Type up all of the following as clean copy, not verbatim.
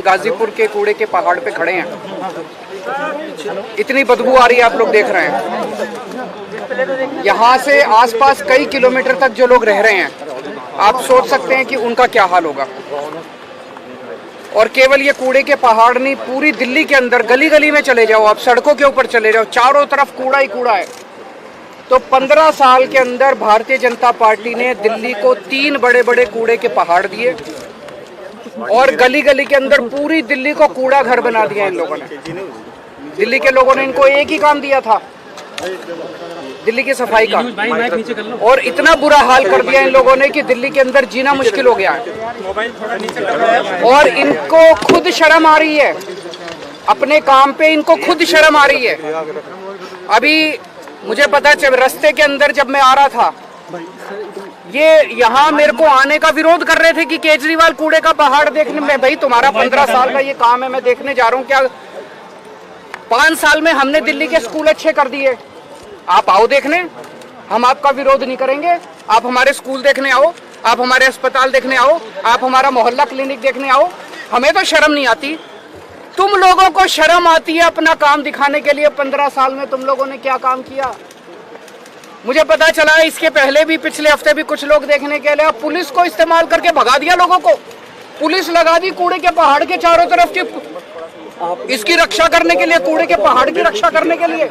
गाजीपुर के कूड़े के पहाड़ पे खड़े हैं। इतनी बदबू आ रही है, आप लोग देख रहे हैं। यहाँ से आसपास कई किलोमीटर तक जो लोग रह रहे हैं, आप सोच सकते हैं कि उनका क्या हाल होगा। और केवल ये कूड़े के पहाड़ नहीं, पूरी दिल्ली के अंदर गली गली में चले जाओ, आप सड़कों के ऊपर चले जाओ, चारों तरफ कूड़ा ही कूड़ा है। तो 15 साल के अंदर भारतीय जनता पार्टी ने दिल्ली को 3 बड़े बड़े कूड़े के पहाड़ दिए और गली गली के अंदर पूरी दिल्ली को कूड़ा घर बना दिया इन लोगों ने। दिल्ली के लोगों ने इनको एक ही काम दिया था, दिल्ली की सफाई का, और इतना बुरा हाल कर दिया इन लोगों ने कि दिल्ली के अंदर जीना मुश्किल हो गया है। और इनको खुद शर्म आ रही है, अपने काम पे इनको खुद शर्म आ रही है। अभी मुझे पता चल, रास्ते के अंदर जब मैं आ रहा था, ये यहाँ मेरे को आने का विरोध कर रहे थे कि केजरीवाल कूड़े का पहाड़ देखने में। भाई तुम्हारा 15 साल का ये काम है, मैं देखने जा रहा हूँ। क्या 5 साल में हमने दिल्ली के स्कूल अच्छे कर दिए, आप आओ देखने, हम आपका विरोध नहीं करेंगे। आप हमारे स्कूल देखने आओ, आप हमारे अस्पताल देखने आओ, आप हमारा मोहल्ला क्लिनिक देखने आओ। हमें तो शर्म नहीं आती, तुम लोगों को शर्म आती है अपना काम दिखाने के लिए। 15 साल में तुम लोगों ने क्या काम किया? मुझे पता चला इसके पहले भी, पिछले हफ्ते भी कुछ लोग देखने के लिए पुलिस को इस्तेमाल करके भगा दिया लोगों को। पुलिस लगा दी कूड़े के पहाड़ के चारों तरफ की, इसकी रक्षा करने के लिए, कूड़े के पहाड़ की रक्षा करने के लिए।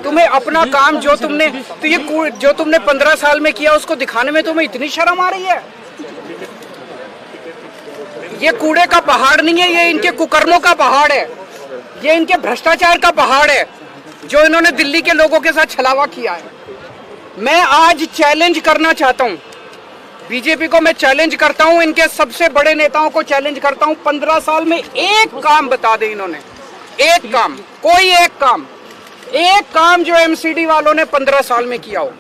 तुम्हें अपना काम जो तुमने, तो ये जो तुमने 15 साल में किया उसको दिखाने में तुम्हें इतनी शर्म आ रही है? ये कूड़े का पहाड़ नहीं है, ये इनके कुकर्मों का पहाड़ है, ये इनके भ्रष्टाचार का पहाड़ है जो इन्होंने दिल्ली के लोगों के साथ छलावा किया है। मैं आज चैलेंज करना चाहता हूं बीजेपी को, मैं चैलेंज करता हूं, इनके सबसे बड़े नेताओं को चैलेंज करता हूं। 15 साल में एक काम बता दे इन्होंने, एक काम, कोई एक काम जो एमसीडी वालों ने 15 साल में किया हो।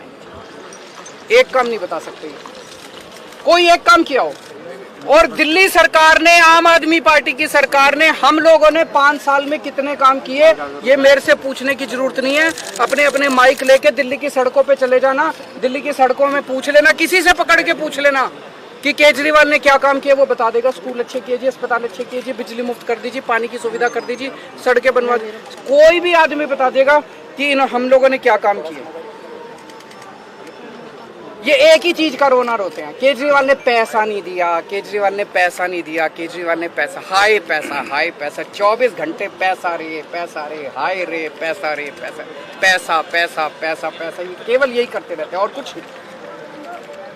एक काम नहीं बता सकते, कोई एक काम किया हो। और दिल्ली सरकार ने, आम आदमी पार्टी की सरकार ने, हम लोगों ने 5 साल में कितने काम किए, ये मेरे से पूछने की जरूरत नहीं है। अपने अपने माइक लेके दिल्ली की सड़कों पे चले जाना, दिल्ली की सड़कों में पूछ लेना, किसी से पकड़ के पूछ लेना कि केजरीवाल ने क्या काम किया, वो बता देगा। स्कूल अच्छे कीजिए, अस्पताल अच्छे कीजिए, बिजली मुफ्त कर दीजिए, पानी की सुविधा कर दीजिए, सड़कें बनवा दीजिए, कोई भी आदमी बता देगा कि हम लोगों ने क्या काम किए। ये एक ही चीज का रोना रोते हैं, केजरीवाल ने पैसा नहीं दिया, केजरीवाल ने पैसा नहीं दिया, केजरीवाल ने पैसा, हाय पैसा, हाय पैसा, 24 घंटे पैसा रे, हाय रे, पैसा रे, पैसा, पैसा, पैसा, पैसा, ये केवल यही करते रहते हैं और कुछ नहीं।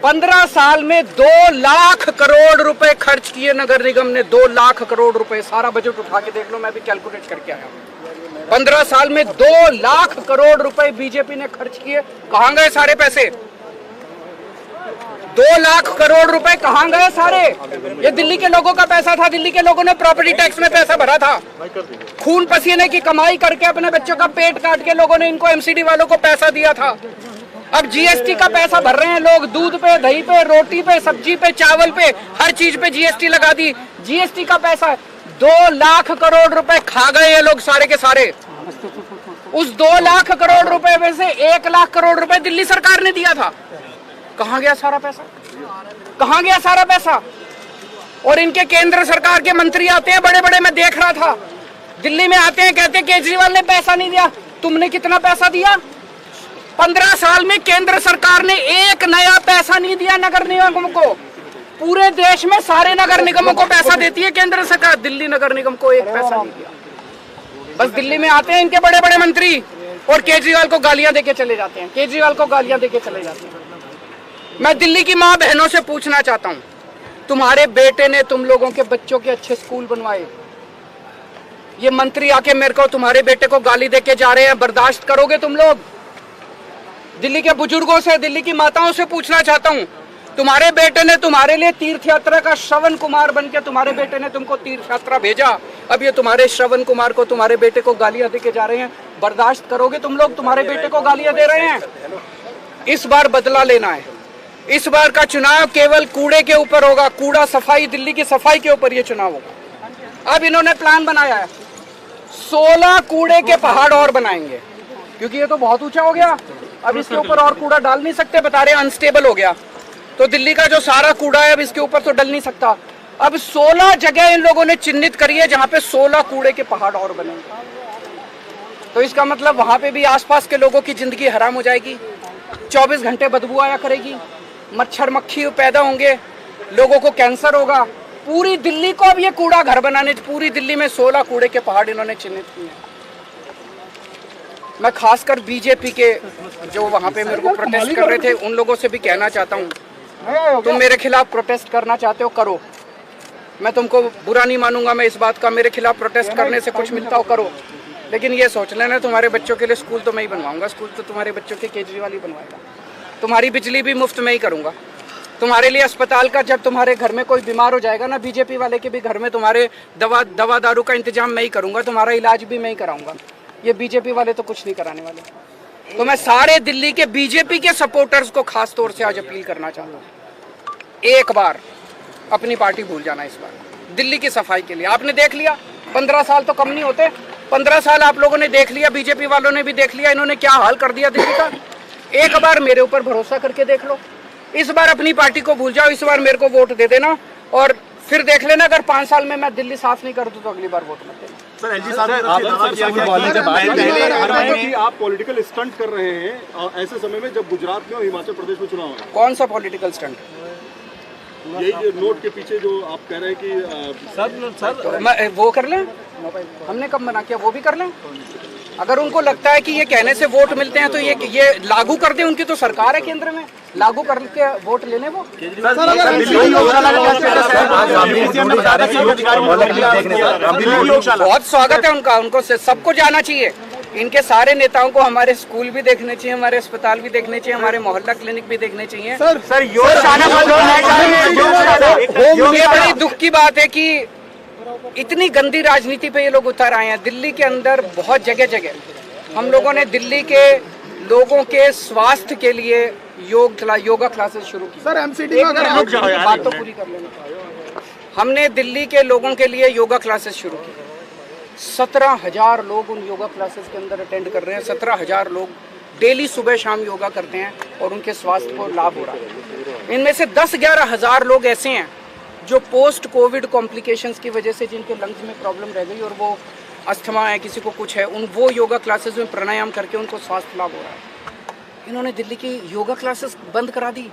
15 साल में 2 लाख करोड़ रुपए खर्च किए नगर निगम ने, 2 लाख करोड़ रुपए। सारा बजट उठा के देख लो, मैं भी कैलकुलेट करके आया हूँ। 15 साल में 2 लाख करोड़ रुपए बीजेपी ने खर्च किए। कहां गए सारे पैसे? 2 लाख करोड़ रुपए कहां गए सारे? ये दिल्ली के लोगों का पैसा था, दिल्ली के लोगों ने प्रॉपर्टी टैक्स में पैसा भरा था, खून पसीने की कमाई करके अपने बच्चों का पेट काट के लोगों ने इनको एमसीडी वालों को पैसा दिया था। अब जीएसटी का पैसा भर रहे हैं लोग, दूध पे, दही पे, रोटी पे, सब्जी पे, चावल पे, हर चीज पे जीएसटी लगा दी। जीएसटी का पैसा 2 लाख करोड़ रुपए खा गए ये लोग सारे के सारे। उस 2 लाख करोड़ रुपए में से 1 लाख करोड़ रुपए दिल्ली सरकार ने दिया था। कहां गया सारा पैसा? कहां गया सारा पैसा? और इनके केंद्र सरकार के मंत्री आते हैं बड़े बड़े, मैं देख रहा था, दिल्ली में आते हैं, कहते हैं केजरीवाल ने पैसा नहीं दिया। तुमने कितना पैसा दिया? 15 साल में केंद्र सरकार ने एक नया पैसा नहीं दिया नगर निगम को। पूरे देश में सारे नगर निगमों को पैसा देती है केंद्र सरकार, दिल्ली नगर निगम को एक पैसा नहीं दिया। बस दिल्ली में आते हैं इनके बड़े बड़े मंत्री और केजरीवाल को गालियां देके चले जाते हैं, केजरीवाल को गालियां देके चले जाते हैं। मैं दिल्ली की माँ बहनों से पूछना चाहता हूँ, तुम्हारे बेटे ने तुम लोगों के बच्चों के अच्छे स्कूल बनवाए, ये मंत्री आके मेरे को, तुम्हारे बेटे को गाली देके जा रहे हैं, बर्दाश्त करोगे तुम लोग? दिल्ली के बुजुर्गों से, दिल्ली की माताओं से पूछना चाहता हूँ, तुम्हारे बेटे ने तुम्हारे लिए तीर्थ यात्रा का श्रवण कुमार बन के, तुम्हारे बेटे ने तुमको तीर्थ यात्रा भेजा, अब ये तुम्हारे श्रवण कुमार को, तुम्हारे बेटे को गालियां देके जा रहे हैं, बर्दाश्त करोगे तुम लोग? तुम्हारे बेटे को गालियां दे रहे हैं। इस बार बदला लेना है। इस बार का चुनाव केवल कूड़े के ऊपर होगा, कूड़ा सफाई, दिल्ली की सफाई के ऊपर ये चुनाव होगा। अब इन्होंने प्लान बनाया है, 16 कूड़े के पहाड़ और बनाएंगे, क्योंकि ये तो बहुत ऊंचा हो गया, अब इसके ऊपर और कूड़ा डाल नहीं सकते, बता रहे अनस्टेबल हो गया। तो दिल्ली का जो सारा कूड़ा है अब इसके ऊपर तो डल नहीं सकता, अब 16 जगह इन लोगों ने चिन्हित करी है जहां पे 16 कूड़े के पहाड़ और बनेंगे। तो इसका मतलब वहां पे भी आसपास के लोगों की जिंदगी हराम हो जाएगी, 24 घंटे बदबू आया करेगी, मच्छर मक्खी पैदा होंगे, लोगों को कैंसर होगा। पूरी दिल्ली को अब ये कूड़ा घर बनाने, पूरी दिल्ली में 16 कूड़े के पहाड़ इन्होंने चिन्हित किए हैं। मैं खासकर बीजेपी के जो वहां पे मेरे को प्रोटेस्ट कर रहे थे उन लोगों से भी कहना चाहता हूँ, तुम मेरे खिलाफ प्रोटेस्ट करना चाहते हो करो, मैं तुमको बुरा नहीं मानूंगा। मैं इस बात का, मेरे खिलाफ प्रोटेस्ट करने से कुछ मिलता हो करो, लेकिन ये सोच लेना तुम्हारे बच्चों के लिए स्कूल तो मैं ही बनवाऊंगा, स्कूल तो तुम्हारे बच्चों के केजरीवाल ही बनवाएगा, तुम्हारी बिजली भी मुफ्त में ही करूंगा, तुम्हारे लिए अस्पताल का, जब तुम्हारे घर में कोई बीमार हो जाएगा ना, बीजेपी वाले के भी घर में तुम्हारे दवा दारू का इंतजाम मैं ही करूंगा, तुम्हारा इलाज भी मैं ही कराऊंगा। ये बीजेपी वाले तो कुछ नहीं कराने वाले। तो मैं सारे दिल्ली के बीजेपी के सपोर्टर्स को खास तौर से आज अपील करना चाहता हूँ, एक बार अपनी पार्टी भूल जाना। इस बार दिल्ली की सफाई के लिए आपने देख लिया, 15 साल तो कम नहीं होते, 15 साल आप लोगों ने देख लिया, बीजेपी वालों ने भी देख लिया, इन्होंने क्या हाल कर दिया दिल्ली का। एक बार मेरे ऊपर भरोसा करके देख लो, इस बार अपनी पार्टी को भूल जाओ, इस बार मेरे को वोट दे देना और फिर देख लेना, अगर 5 साल में मैं दिल्ली साफ नहीं कर दूं तो अगली बार वोट मत देना। सर एलजी साहब आप पॉलिटिकल स्टंट कर रहे हैं ऐसे समय में जब गुजरात में और हिमाचल प्रदेश में चुनाव है। कौन सा पॉलिटिकल स्टंट? यही जो नोट के पीछे जो आप कह रहे हैं कि सर वो कर लें, हमने कब मना किया, वो भी कर लें। अगर उनको लगता है कि ये कहने से वोट मिलते हैं तो ये लागू कर दें, उनकी तो सरकार है केंद्र में, लागू करके वोट ले लें वो। बहुत स्वागत है उनका, उनको सबको जाना चाहिए। इनके सारे नेताओं को हमारे स्कूल भी देखने चाहिए, हमारे अस्पताल भी देखने चाहिए, हमारे मोहल्ला क्लिनिक भी देखने चाहिए। सर ये बड़ी दुख की बात है कि इतनी गंदी राजनीति पे ये लोग उतर आए हैं। दिल्ली के अंदर बहुत जगह हम लोगों ने दिल्ली के लोगों के स्वास्थ्य के लिए योगा क्लासेस शुरू की। सर एमसीडी में अगर बात तो पूरी कर लेना। हमने दिल्ली के लोगों के लिए योगा क्लासेस शुरू की, 17,000 लोग उन योगा क्लासेस के अंदर अटेंड कर रहे हैं। 17,000 लोग डेली सुबह शाम योगा करते हैं और उनके स्वास्थ्य को लाभ हो रहा है। इनमें से 10-11 हज़ार लोग ऐसे हैं जो पोस्ट कोविड कॉम्प्लिकेशंस की वजह से जिनके लंग्स में प्रॉब्लम रह गई और वो अस्थमा है, किसी को कुछ है, वो योगा क्लासेस में प्राणायाम करके उनको स्वास्थ्य लाभ हो रहा है। इन्होंने दिल्ली की योगा क्लासेस बंद करा दी।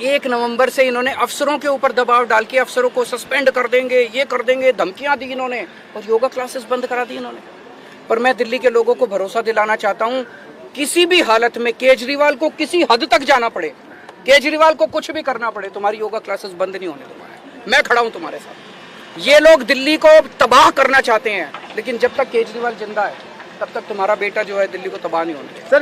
1 नवंबर से इन्होंने अफसरों के ऊपर दबाव डाल के अफसरों को सस्पेंड कर देंगे, ये कर देंगे, धमकियां दी इन्होंने और योगा क्लासेस बंद करा दी इन्होंने। पर मैं दिल्ली के लोगों को भरोसा दिलाना चाहता हूं, किसी भी हालत में केजरीवाल को किसी हद तक जाना पड़े, केजरीवाल को कुछ भी करना पड़े, तुम्हारी योगा क्लासेस बंद नहीं होने दूंगा। मैं खड़ा हूं तुम्हारे साथ। ये लोग दिल्ली को तबाह करना चाहते हैं, लेकिन जब तक केजरीवाल जिंदा है तब तक तुम्हारा बेटा जो है दिल्ली को तबाह नहीं होने देगा।